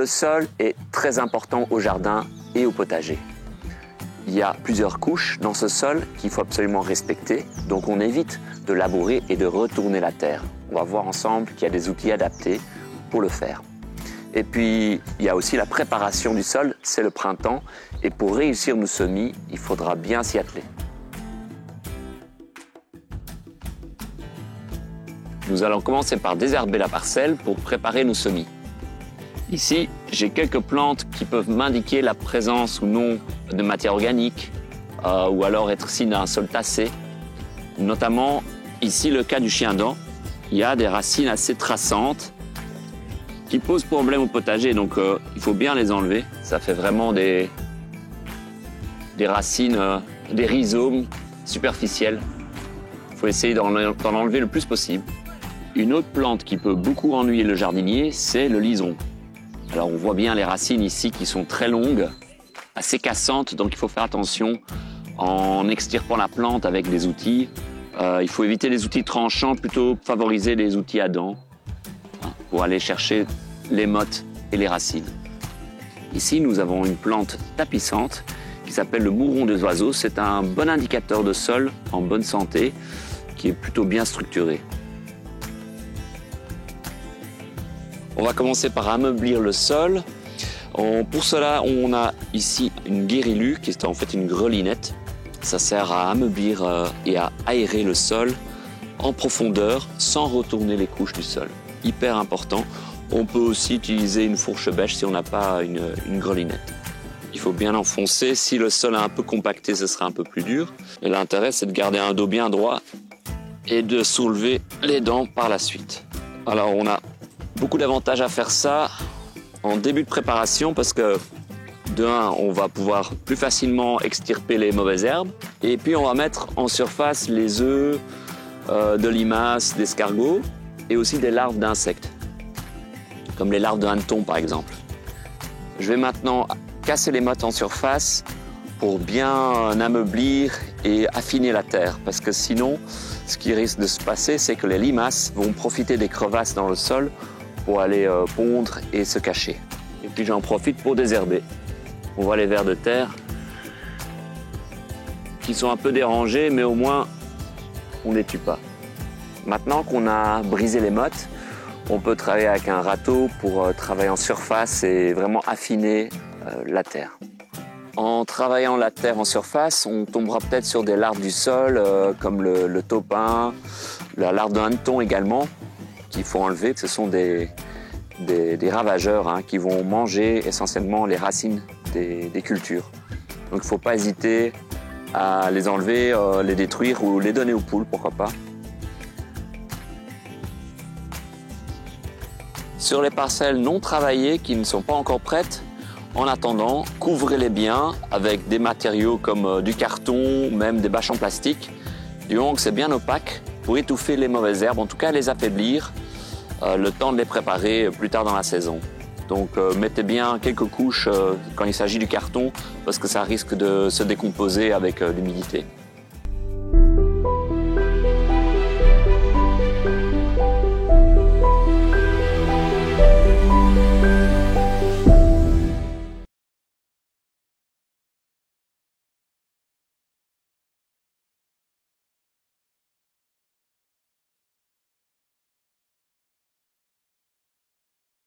Le sol est très important au jardin et au potager. Il y a plusieurs couches dans ce sol qu'il faut absolument respecter, donc on évite de labourer et de retourner la terre. On va voir ensemble qu'il y a des outils adaptés pour le faire. Et puis, il y a aussi la préparation du sol, c'est le printemps, et pour réussir nos semis, il faudra bien s'y atteler. Nous allons commencer par désherber la parcelle pour préparer nos semis. Ici, j'ai quelques plantes qui peuvent m'indiquer la présence ou non de matière organique ou alors être signe d'un sol tassé. Notamment, ici, le cas du chien-dent. Il y a des racines assez traçantes qui posent problème au potager, donc il faut bien les enlever. Ça fait vraiment des racines, des rhizomes superficiels. Il faut essayer d'en enlever le plus possible. Une autre plante qui peut beaucoup ennuyer le jardinier, c'est le lison. Alors on voit bien les racines ici qui sont très longues, assez cassantes, donc il faut faire attention en extirpant la plante avec des outils. Il faut éviter les outils tranchants, plutôt favoriser les outils à dents pour aller chercher les mottes et les racines. Ici, nous avons une plante tapissante qui s'appelle le mouron des oiseaux. C'est un bon indicateur de sol en bonne santé qui est plutôt bien structuré. On va commencer par ameublir le sol. Pour cela, on a ici une guérilue qui est en fait une grelinette. Ça sert à ameublir et à aérer le sol en profondeur sans retourner les couches du sol. Hyper important. On peut aussi utiliser une fourche bêche si on n'a pas une grelinette. Il faut bien enfoncer. Si le sol est un peu compacté, ce sera un peu plus dur. Et l'intérêt, c'est de garder un dos bien droit et de soulever les dents par la suite. Alors, on a beaucoup d'avantages à faire ça en début de préparation parce que de un, on va pouvoir plus facilement extirper les mauvaises herbes et puis on va mettre en surface les œufs de limaces, d'escargots et aussi des larves d'insectes, comme les larves de hanneton par exemple. Je vais maintenant casser les mottes en surface pour bien ameublir et affiner la terre parce que sinon, ce qui risque de se passer, c'est que les limaces vont profiter des crevasses dans le sol pour aller pondre et se cacher. Et puis j'en profite pour désherber. On voit les vers de terre qui sont un peu dérangés, mais au moins on ne les tue pas. Maintenant qu'on a brisé les mottes, on peut travailler avec un râteau pour travailler en surface et vraiment affiner la terre. En travaillant la terre en surface, on tombera peut-être sur des larves du sol comme le taupin, la larve de hanneton également, qu'il faut enlever. Ce sont des ravageurs qui vont manger essentiellement les racines des cultures. Donc il ne faut pas hésiter à les enlever, les détruire ou les donner aux poules, pourquoi pas. Sur les parcelles non travaillées qui ne sont pas encore prêtes, en attendant, couvrez-les bien avec des matériaux comme du carton, même des bâches en plastique. Du moment que c'est bien opaque pour étouffer les mauvaises herbes, en tout cas les affaiblir, le temps de les préparer plus tard dans la saison. Donc mettez bien quelques couches quand il s'agit du carton parce que ça risque de se décomposer avec l'humidité.